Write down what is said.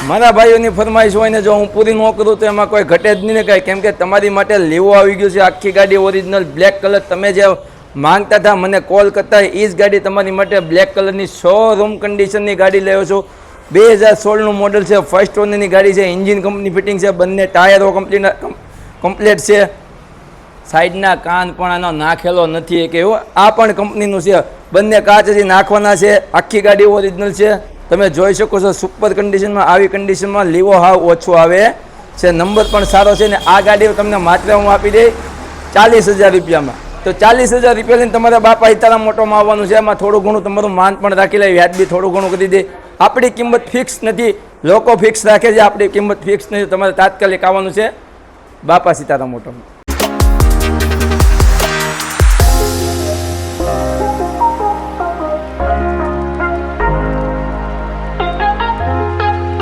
મારા ભાઈઓની ફરમાઈશ હોય ને જો હું પૂરી ન કરું તો એમાં કોઈ ઘટે જ નહીં ને કાંઈ, કેમ કે તમારી માટે લીવો આવી ગયું છે, આખી ગાડી ઓરિજિનલ બ્લેક કલર. તમે જે માંગતા હતા મને કોલ કરતા એ જ ગાડી તમારી માટે બ્લેક કલરની શોરૂમ કન્ડિશનની ગાડી લેવો છું. 2016નું મોડલ છે, ફર્સ્ટ ઓનરની ગાડી છે, એન્જિન કંપની ફિટિંગ છે, બંને ટાયરો કમ્પ્લીટ છે, સાઈડના કાન પણ આનો નાખેલો નથી કે એવું, આ પણ કંપનીનું છે. બંને કાચ હજી નાખવાના છે, આખી ગાડી ઓરિજિનલ છે. તમે જોઈ શકો છો સુપર કન્ડિશનમાં. આવી કન્ડિશનમાં લીવો હાવ ઓછો આવે છે, નંબર પણ સારો છે ને આ ગાડી તમને માત્ર હું આપી દઈ 40,000 રૂપિયામાં. તો 40,000 રૂપિયા લઈને તમારા બાપા હિતારા મોટોમાં આવવાનું છે. એમાં થોડું ઘણું તમારું માન પણ રાખી લે, વ્યાજબી થોડું ઘણું કરી દે. આપણી કિંમત ફિક્સ નથી, લોકો ફિક્સ રાખે છે, આપણી કિંમત ફિક્સ નથી. તમારે તાત્કાલિક આવવાનું છે બાપા સીતારામ મોટોમાં.